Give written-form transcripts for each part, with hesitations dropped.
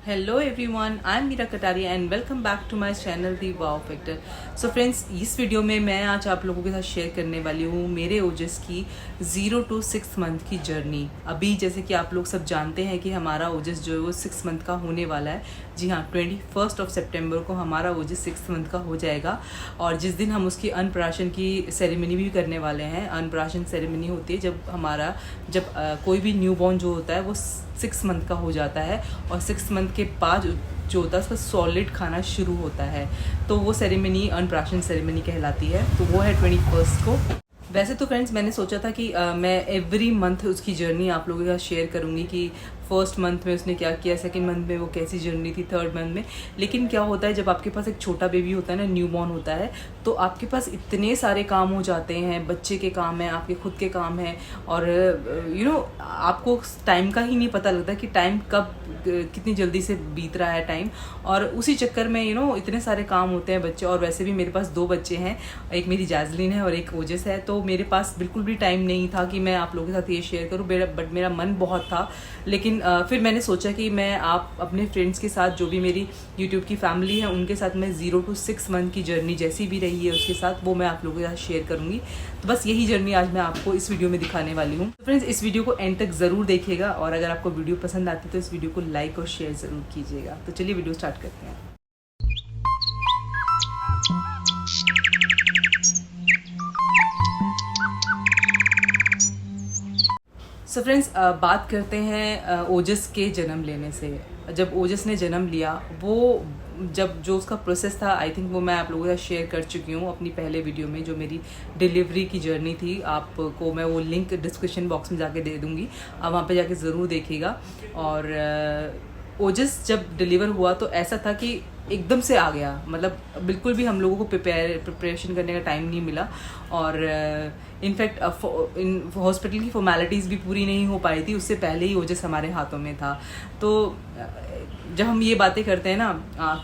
Hello everyone, I am Meera Kataria and welcome back to my channel the wow factor. So friends, इस video में मैं आज आप लोगों के साथ शेयर करने वाली हूँ मेरे ओजस की 0 to 6 मंथ की जर्नी। अभी जैसे कि आप लोग सब जानते हैं कि हमारा ओजस जो है वो 6 मंथ का होने वाला है। जी हाँ, 21 सितंबर को हमारा ओजस 6 मंथ का हो जाएगा और जिस दिन हम उसकी अन्नप्राशन की सेरेमनी भी करने वाले हैं। अन्नप्राशन सेरेमनी होती है जब कोई भी न्यूबॉर्न जो होता है वो 6 मंथ का हो जाता है और 6 मंथ के बाद जो होता है उसका सॉलिड खाना शुरू होता है। तो वो सेरेमनी अन्नप्राशन सेरेमनी कहलाती है। तो वो है 21 को। वैसे तो फ्रेंड्स, मैंने सोचा था कि मैं एवरी मंथ उसकी जर्नी आप लोगों के साथ शेयर करूँगी कि फर्स्ट मंथ में उसने क्या किया, सेकंड मंथ में वो कैसी जर्नी थी, थर्ड मंथ में। लेकिन क्या होता है, जब आपके पास एक छोटा बेबी होता है ना, न्यूबॉर्न होता है, तो आपके पास इतने सारे काम हो जाते हैं। बच्चे के काम हैं, आपके खुद के काम हैं और आपको टाइम का ही नहीं पता लगता कि टाइम कब कितनी जल्दी से बीत रहा है टाइम। और उसी चक्कर में इतने सारे काम होते हैं बच्चे। और वैसे भी मेरे पास 2 बच्चे हैं, एक मेरी जैज़लिन है और एक ओजस है। तो मेरे पास बिल्कुल भी टाइम नहीं था कि मैं आप लोगों के साथ ये शेयर करूँ, बट मेरा मन बहुत था। लेकिन फिर मैंने सोचा कि मैं आप अपने फ्रेंड्स के साथ, जो भी मेरी यूट्यूब की फैमिली है, उनके साथ मैं 0 to 6 मंथ की जर्नी जैसी भी रही है उसके साथ वो मैं आप लोगों के साथ शेयर करूँगी। तो बस यही जर्नी आज मैं आपको इस वीडियो में दिखाने वाली हूँ। तो फ्रेंड्स, इस वीडियो को एंड तक ज़रूर देखिएगा और अगर आपको वीडियो पसंद आती है तो इस वीडियो को लाइक और शेयर ज़रूर कीजिएगा। तो चलिए वीडियो स्टार्ट करते हैं। सो फ्रेंड्स, बात करते हैं ओजस के जन्म लेने से। जब ओजस ने जन्म लिया, वो जब जो उसका प्रोसेस था, आई थिंक वो मैं आप लोगों के साथ शेयर कर चुकी हूँ अपनी पहले वीडियो में। जो मेरी डिलीवरी की जर्नी थी, आपको मैं वो लिंक डिस्क्रिप्शन बॉक्स में जाके दे दूँगी, आप वहाँ पे जाके ज़रूर देखिएगा। और ओजस जब डिलीवर हुआ तो ऐसा था कि एकदम से आ गया, मतलब बिल्कुल भी हम लोगों को प्रिपरेशन करने का टाइम नहीं मिला। और इनफैक्ट हॉस्पिटल की फॉर्मेलिटीज़ भी पूरी नहीं हो पाई थी, उससे पहले ही ओजस हमारे हाथों में था। तो जब हम ये बातें करते हैं ना,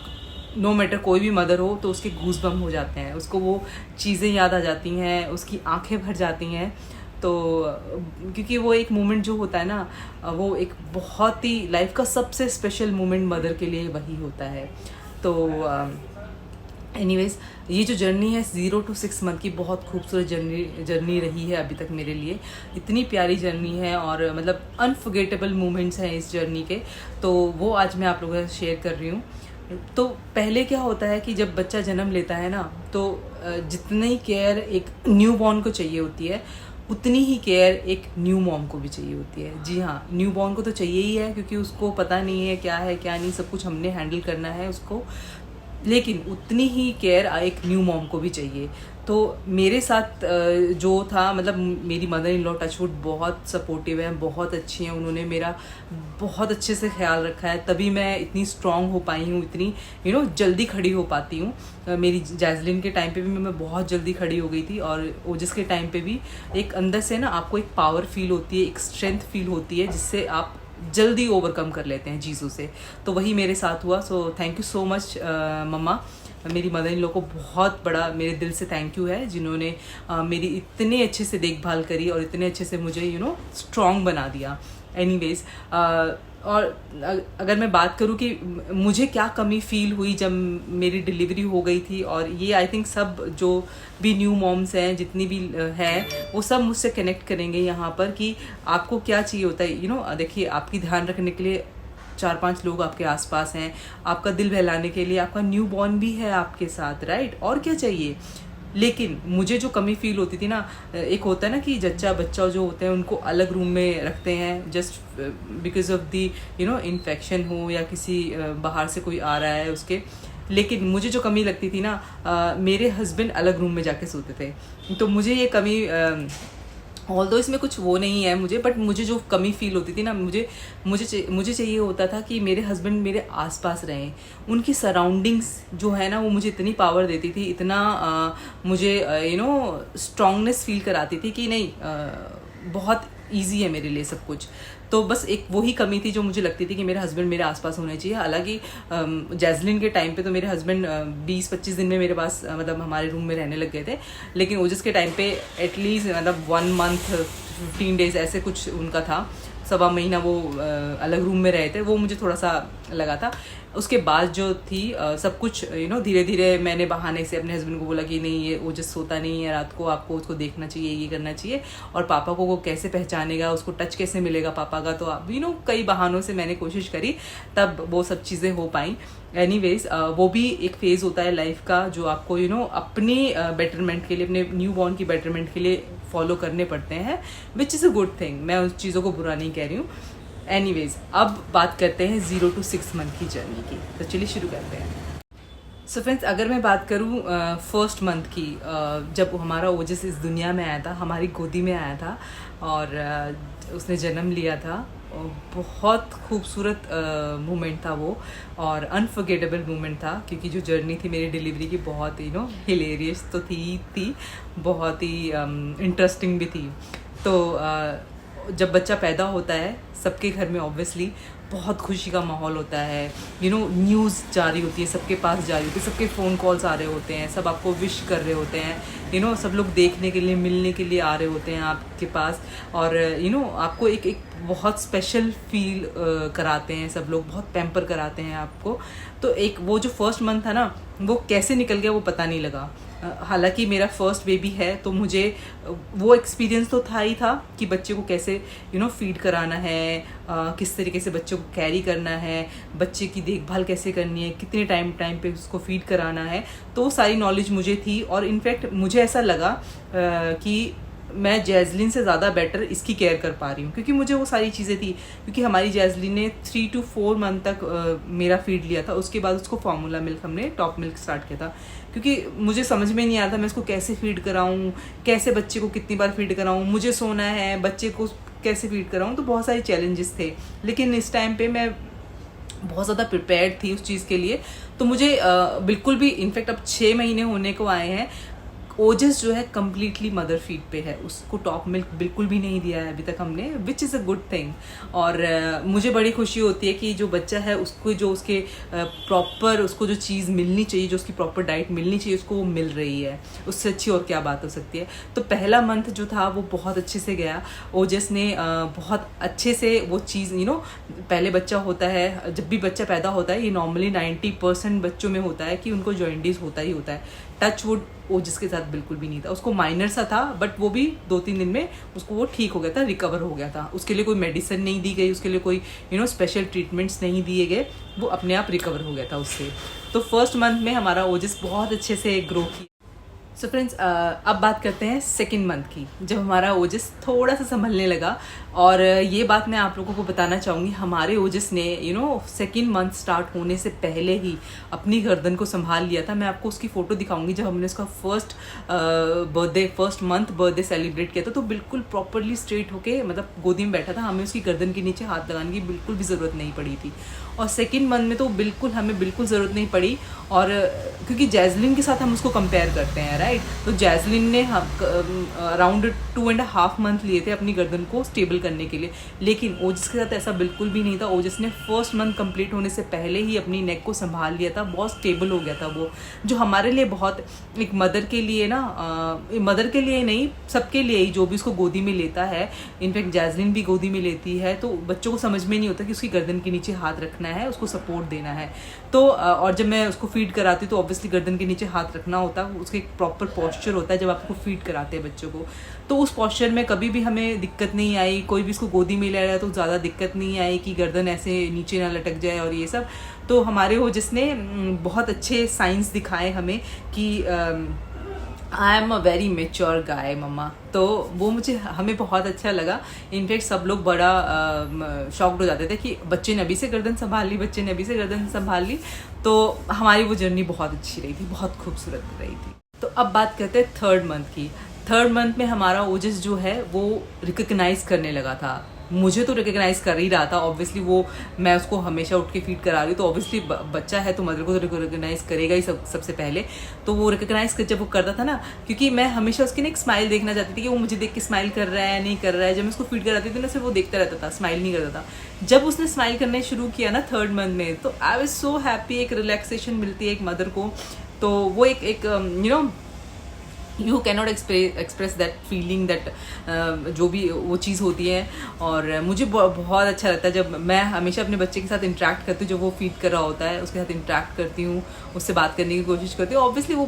नो मैटर कोई भी मदर हो तो उसके गूज़बम्प हो जाते हैं, उसको वो चीज़ें याद आ जाती हैं, उसकी आंखें भर जाती हैं। तो क्योंकि वो एक मोमेंट जो होता है ना, वो एक बहुत ही लाइफ का सबसे स्पेशल मोमेंट मदर के लिए वही होता है। तो एनीवेज, ये जो जर्नी है 0 to 6 मंथ की, बहुत खूबसूरत जर्नी रही है अभी तक मेरे लिए। इतनी प्यारी जर्नी है और मतलब अनफॉरगेटेबल मोमेंट्स हैं इस जर्नी के। तो वो आज मैं आप लोगों के साथ शेयर कर रही हूँ। तो पहले क्या होता है कि जब बच्चा जन्म लेता है ना, तो जितनी केयर एक न्यू बॉर्न को चाहिए होती है, उतनी ही केयर एक न्यू मॉम को भी चाहिए होती है। जी हाँ, न्यू बॉर्न को तो चाहिए ही है, क्योंकि उसको पता नहीं है क्या नहीं, सब कुछ हमने हैंडल करना है उसको। लेकिन उतनी ही केयर एक न्यू मॉम को भी चाहिए। तो मेरे साथ जो था, मतलब मेरी मदर इन लॉ टचवुड बहुत सपोर्टिव है, बहुत अच्छी हैं। उन्होंने मेरा बहुत अच्छे से ख्याल रखा है, तभी मैं इतनी स्ट्रांग हो पाई हूँ, इतनी जल्दी खड़ी हो पाती हूँ। मेरी जैज़लिन के टाइम पे भी मैं बहुत जल्दी खड़ी हो गई थी और ओजस के टाइम पे भी एक अंदर से ना आपको एक पावर फील होती है, एक स्ट्रेंथ फील होती है, जिससे आप जल्दी ओवरकम कर लेते हैं चीज़ों से। तो वही मेरे साथ हुआ। So thank you so much mamma, मेरी मदर इन लोग को बहुत बड़ा मेरे दिल से थैंक यू है, जिन्होंने मेरी इतने अच्छे से देखभाल करी और इतने अच्छे से मुझे स्ट्रॉन्ग बना दिया। एनीवेज, और अगर मैं बात करूँ कि मुझे क्या कमी फ़ील हुई जब मेरी डिलीवरी हो गई थी, और ये आई थिंक सब जो भी न्यू मॉम्स हैं, जितनी भी हैं, वो सब मुझसे कनेक्ट करेंगे यहाँ पर कि आपको क्या चाहिए होता है। देखिए, आपकी ध्यान रखने के लिए 4-5 लोग आपके आसपास हैं, आपका दिल बहलाने के लिए आपका न्यू बॉर्न भी है आपके साथ, राइट? और क्या चाहिए? लेकिन मुझे जो कमी फील होती थी ना, एक होता है ना कि जच्चा बच्चा जो होते हैं उनको अलग रूम में रखते हैं just because of the infection हो या किसी बाहर से कोई आ रहा है उसके। लेकिन मुझे जो कमी लगती थी ना, मेरे हस्बैंड अलग रूम में जाके सोते थे। तो मुझे ये कमी, ऑल्दो इसमें कुछ वो नहीं है मुझे, बट मुझे जो कमी फील होती थी ना, मुझे चाहिए होता था कि मेरे हस्बैंड मेरे आसपास रहें। उनकी सराउंडिंग्स जो है ना, वो मुझे इतनी पावर देती थी, इतना मुझे स्ट्रांगनेस फील कराती थी कि नहीं, बहुत ईजी है मेरे लिए सब कुछ। तो बस एक वही कमी थी जो मुझे लगती थी कि मेरे हस्बैंड मेरे आसपास होने चाहिए। हालांकि जैज़लिन के टाइम पे तो मेरे हस्बैंड 20-25 दिन में मेरे पास मतलब हमारे रूम में रहने लग गए थे। लेकिन ओजस के टाइम पे एटलीस्ट मतलब 1 month 15 days ऐसे कुछ उनका था। 1.25 महीना वो अलग रूम में रहे थे। वो मुझे थोड़ा सा लगा था। उसके बाद जो थी सब कुछ धीरे धीरे मैंने बहाने से अपने हस्बैंड को बोला कि नहीं, ये ओजस सोता नहीं है रात को, आपको उसको देखना चाहिए, ये करना चाहिए। और पापा को वो कैसे पहचानेगा, उसको टच कैसे मिलेगा पापा का, तो आप कई बहानों से मैंने कोशिश करी, तब वो सब चीज़ें हो पाई। एनीवेज वो भी एक फेज़ होता है लाइफ का जो आपको अपनी बेटरमेंट के लिए, अपने न्यू बॉर्न की बेटरमेंट के लिए फॉलो करने पड़ते हैं, which is a good thing. मैं उस चीज़ों को बुरा नहीं कह रही हूँ। एनीवेज अब बात करते हैं 0 to 6 मंथ की जर्नी की, तो चलिए शुरू करते हैं। सो फ्रेंड्स, अगर मैं बात करूँ फर्स्ट मंथ की, जब हमारा ओजस इस दुनिया में आया था, हमारी गोदी में आया था और उसने जन्म लिया था, बहुत खूबसूरत मोमेंट था वो, और अनफॉरगेटेबल मोमेंट था, क्योंकि जो जर्नी थी मेरी डिलीवरी की बहुत हिलेरियस तो थी, बहुत ही इंटरेस्टिंग भी थी। तो जब बच्चा पैदा होता है सबके घर में ऑब्वियसली बहुत खुशी का माहौल होता है, न्यूज़ जारी होती है, सबके पास जारी होती है, सबके फ़ोन कॉल्स आ रहे होते हैं, सब आपको विश कर रहे होते हैं, सब लोग देखने के लिए, मिलने के लिए आ रहे होते हैं आपके पास, और आपको एक बहुत स्पेशल फील कराते हैं सब लोग, बहुत पैम्पर कराते हैं आपको। तो एक वो जो फर्स्ट मंथ था ना, वो कैसे निकल गया वो पता नहीं लगा। हालांकि मेरा फर्स्ट बेबी है, तो मुझे वो एक्सपीरियंस तो था ही था कि बच्चे को कैसे फीड कराना है, किस तरीके से बच्चे को कैरी करना है, बच्चे की देखभाल कैसे करनी है, कितने टाइम पे उसको फीड कराना है, तो वो सारी नॉलेज मुझे थी। और इनफैक्ट मुझे ऐसा लगा कि मैं जैज़लिन से ज़्यादा बेटर इसकी केयर कर पा रही हूँ, क्योंकि मुझे वो सारी चीज़ें थी। क्योंकि हमारी जैज़लिन ने 3 to 4 मंथ तक मेरा फीड लिया था, उसके बाद उसको फार्मूला मिल्क, हमने टॉप मिल्क स्टार्ट किया था, क्योंकि मुझे समझ में नहीं आ रहा था मैं इसको कैसे फीड कराऊँ, कैसे बच्चे को कितनी बार फीड कराऊँ, मुझे सोना है, बच्चे को कैसे फीड कराऊँ, तो बहुत सारे चैलेंजेस थे। लेकिन इस टाइम पे मैं बहुत ज़्यादा प्रिपेयर्ड थी उस चीज़ के लिए, तो मुझे बिल्कुल भी, इनफैक्ट अब 6 महीने होने को आए हैं, ओजस जो है कम्प्लीटली मदर फीड पे है, उसको टॉप मिल्क बिल्कुल भी नहीं दिया है अभी तक हमने, which is a good thing. और मुझे बड़ी खुशी होती है कि जो बच्चा है उसको जो उसके प्रॉपर, उसको जो चीज़ मिलनी चाहिए, जो उसकी प्रॉपर डाइट मिलनी चाहिए, उसको वो मिल रही है। उससे अच्छी और क्या बात हो सकती है। तो पहला मंथ जो था वो बहुत अच्छे से गया। ओजस ने बहुत अच्छे से वो चीज़, पहले बच्चा होता है, जब भी बच्चा पैदा होता है, ये नॉर्मली 90% बच्चों में होता है कि उनको जॉइंटिस होता ही होता है। टच वुड ओजस के साथ बिल्कुल भी नहीं था, उसको माइनर सा था, बट वो भी 2-3 दिन में उसको वो ठीक हो गया था, रिकवर हो गया था। उसके लिए कोई मेडिसिन नहीं दी गई, उसके लिए कोई स्पेशल ट्रीटमेंट्स नहीं दिए गए, वो अपने आप रिकवर हो गया था उससे। तो फर्स्ट मंथ में हमारा ओजस बहुत अच्छे से ग्रो किया। सो फ्रेंड्स, अब बात करते हैं सेकेंड मंथ की, जब हमारा ओजस थोड़ा सा संभलने लगा। और ये बात मैं आप लोगों को बताना चाहूँगी, हमारे ओजस ने सेकेंड मंथ स्टार्ट होने से पहले ही अपनी गर्दन को संभाल लिया था। मैं आपको उसकी फ़ोटो दिखाऊंगी, जब हमने उसका फर्स्ट मंथ बर्थडे सेलिब्रेट किया था, तो बिल्कुल प्रॉपरली स्ट्रेट होके, मतलब गोदी में बैठा था, हमें उसकी गर्दन के नीचे हाथ लगाने की बिल्कुल भी ज़रूरत नहीं पड़ी थी। और सेकेंड मंथ में तो बिल्कुल हमें बिल्कुल ज़रूरत नहीं पड़ी, और क्योंकि जैज़लिन के साथ हम उसको कंपेयर करते हैं, राइट, तो जैज़लिन ने अराउंड 2.5 मंथ लिए थे अपनी गर्दन को स्टेबल करने के लिए, लेकिन ओजस के साथ ऐसा बिल्कुल भी नहीं था। ओजस ने फर्स्ट मंथ कंप्लीट होने से पहले ही अपनी नेक को संभाल लिया था, बहुत स्टेबल हो गया था वो, जो हमारे लिए बहुत, एक मदर के लिए ना, मदर के लिए नहीं, सबके लिए ही, जो भी उसको गोदी में लेता है, इनफैक्ट जैज़लिन भी गोदी में लेती है, तो बच्चों को समझ में नहीं होता कि उसकी गर्दन के नीचे हाथ रखना है, उसको सपोर्ट देना है। तो और जब मैं उसको फीड कराती हूँ तो ऑब्वियसली गर्दन के नीचे हाथ रखना होता है, उसका एक प्रॉपर पॉस्चर होता है जब आपको फीड कराते हैं बच्चों को। तो उस पॉस्चर में कभी भी हमें दिक्कत नहीं आई, कोई भी इसको गोदी में ले रहा है तो ज़्यादा दिक्कत नहीं आई कि गर्दन ऐसे नीचे ना लटक जाए और ये सब। तो हमारे ओजस ने बहुत अच्छे साइंस दिखाए हमें कि I am a very mature guy mamma, तो वो हमें बहुत अच्छा लगा। इनफैक्ट सब लोग बड़ा शॉक्ड हो जाते थे कि बच्चे ने अभी से गर्दन संभाल ली, बच्चे ने अभी से गर्दन संभाल ली। तो हमारी वो जर्नी बहुत अच्छी रही थी, बहुत खूबसूरत रही थी। तो अब बात करते हैं थर्ड मंथ की। थर्ड मंथ में हमारा ओजस जो है वो रिकग्नाइज करने लगा था। मुझे तो रिकग्नाइज कर ही रहा था, ऑब्वियसली वो, मैं उसको हमेशा उठ के फीड करा रही हूँ, तो ऑब्वियसली बच्चा है तो मदर को तो रिकग्नाइज करेगा ही सबसे पहले। तो वो रिकग्नाइज कर जब वो करता था ना, क्योंकि मैं हमेशा उसकी ना एक स्माइल देखना चाहती थी कि वो मुझे देख के स्माइल कर रहा है नहीं कर रहा है। जब मैं उसको फीड कराती थी ना, सिर्फ वो देखता रहता था, स्माइल नहीं करता था। जब उसने स्माइल करने शुरू किया ना थर्ड मंथ में, तो आई वाज सो हैप्पी। एक रिलैक्सेशन मिलती है एक मदर को, तो वो एक you cannot express that feeling that जो भी वो चीज़ होती है। और मुझे बहुत अच्छा लगता है जब मैं हमेशा अपने बच्चे के साथ इंटरेक्ट करती हूँ, जब वो फीड कर रहा होता है उसके साथ इंटरेक्ट करती हूँ, उससे बात करने की कोशिश करती हूँ। ऑब्वियसली वो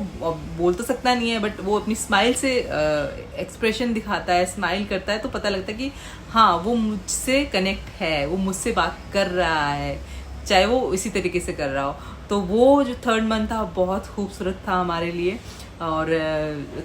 बोल तो सकता नहीं है, बट वो अपनी स्माइल से एक्सप्रेशन दिखाता है, स्माइल करता है, तो पता लगता है कि हाँ वो मुझसे कनेक्ट है, वो मुझसे बात कर रहा है, चाहे वो इसी तरीके से कर रहा हो। तो वो जो 3rd मंथ था बहुत खूबसूरत था हमारे लिए। और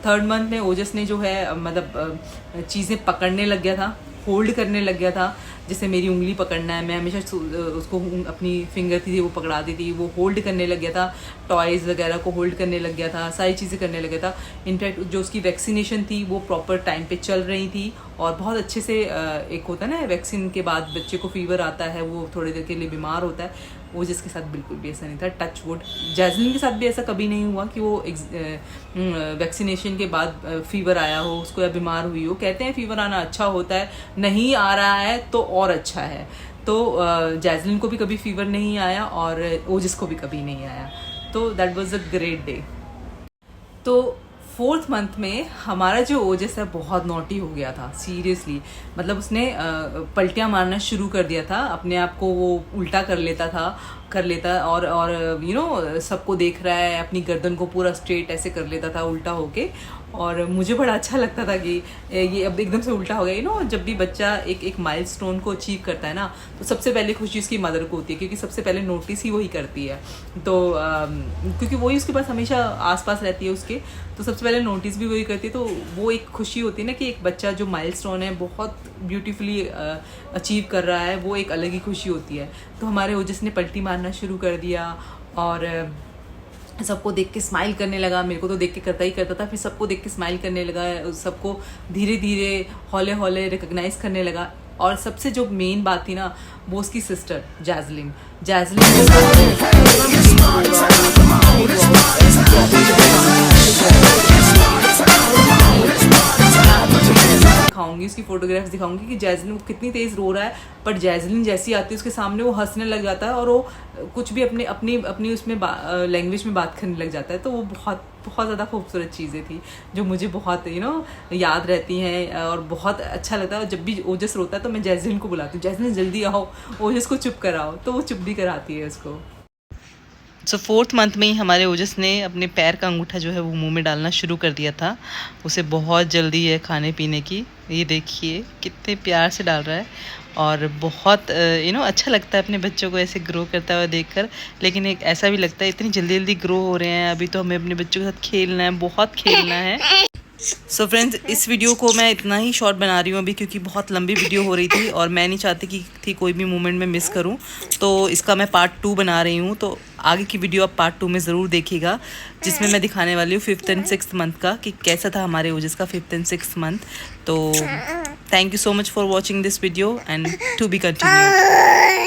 3rd मंथ में ओजस ने जो है मतलब चीज़ें पकड़ने लग गया था, होल्ड करने लग गया था। जैसे मेरी उंगली पकड़ना है, मैं हमेशा उसको अपनी फिंगर थी वो पकड़ाती थी, वो होल्ड करने लग गया था, टॉयज़ वगैरह को होल्ड करने लग गया था, सारी चीज़ें करने लग गया था। इनफैक्ट जो उसकी वैक्सीनेशन थी वो प्रॉपर टाइम पे चल रही थी और बहुत अच्छे से एक होता है ना वैक्सीन के बाद बच्चे को फीवर आता है, वो थोड़ी देर के लिए बीमार होता है। वो जिसके साथ बिल्कुल भी ऐसा नहीं था, टच वुड। जैस्मिन के साथ भी ऐसा कभी नहीं हुआ कि वो वैक्सीनेशन के बाद फीवर आया हो उसको या बीमार हुई हो। कहते हैं फीवर आना अच्छा होता है, नहीं आ रहा है तो और अच्छा है। तो जैस्मिन को भी कभी फीवर नहीं आया और ओजस को भी कभी नहीं आया। तो that was a great day. तो 4th मंथ में हमारा जो ओजस है बहुत नॉटी हो गया था, सीरियसली। मतलब उसने पलटियां मारना शुरू कर दिया था, अपने आप को वो उल्टा कर लेता और यू नो सबको देख रहा है, अपनी गर्दन को पूरा स्ट्रेट ऐसे कर लेता था उल्टा होके। और मुझे बड़ा अच्छा लगता था कि ये अब एकदम से उल्टा हो गया। यू नो जब भी बच्चा एक माइलस्टोन को अचीव करता है ना, तो सबसे पहले खुशी उसकी मदर को होती है, क्योंकि सबसे पहले नोटिस ही वही करती है। तो क्योंकि वही उसके पास हमेशा आसपास रहती है उसके, तो सबसे पहले नोटिस भी वही करती है। तो वो एक खुशी होती है ना कि एक बच्चा जो माइलस्टोन है बहुत ब्यूटीफुली अचीव कर रहा है, वो एक अलग ही खुशी होती है। तो हमारे ओजस ने पलटी मारना शुरू कर दिया और सबको देख के स्माइल करने लगा। मेरे को तो देख के करता ही करता था, फिर सबको देख के स्माइल करने लगा, सबको धीरे धीरे हौले हौले रिकग्नाइज करने लगा। और सबसे जो मेन बात थी ना, वो उसकी सिस्टर जैस्मिन दिखाऊंगी, उसकी फोटोग्राफ्स दिखाऊंगी कि जैस्मिन कितनी तेज रो रहा है, पर जैस्मिन जैसी आती है उसके सामने वो हंसने लग जाता है और वो कुछ भी अपनी उसमें लैंग्वेज में बात करने लग जाता है। तो वो बहुत बहुत ज़्यादा खूबसूरत चीज़ें थी जो मुझे बहुत याद रहती हैं और बहुत अच्छा लगता है। और जब भी ओजस रोता है तो मैं जैस्मिन को बुलाती हूँ, जैस्मिन जल्दी आओ, ओजस को चुप कराओ, तो वो चुप भी कराती है उसको। सो 4th मंथ में ही हमारे ओजस ने अपने पैर का अंगूठा जो है वो मुंह में डालना शुरू कर दिया था। उसे बहुत जल्दी है खाने पीने की, ये देखिए कितने प्यार से डाल रहा है। और बहुत अच्छा लगता है अपने बच्चों को ऐसे ग्रो करता हुआ देखकर। लेकिन एक ऐसा भी लगता है इतनी जल्दी जल्दी ग्रो हो रहे हैं, अभी तो हमें अपने बच्चों के साथ खेलना है, बहुत खेलना है। सो फ्रेंड्स, इस वीडियो को मैं इतना ही शॉर्ट बना रही हूँ अभी, क्योंकि बहुत लंबी वीडियो हो रही थी और मैं नहीं चाहती कि कोई भी मोमेंट में मिस करूँ। तो इसका मैं पार्ट 2 बना रही हूँ, तो आगे की वीडियो आप पार्ट 2 में ज़रूर देखिएगा, जिसमें मैं दिखाने वाली हूँ 5th and 6th मंथ का कि कैसा था हमारे ओजस का 5th and 6th मंथ। तो thank you so much for watching this video and to be continued.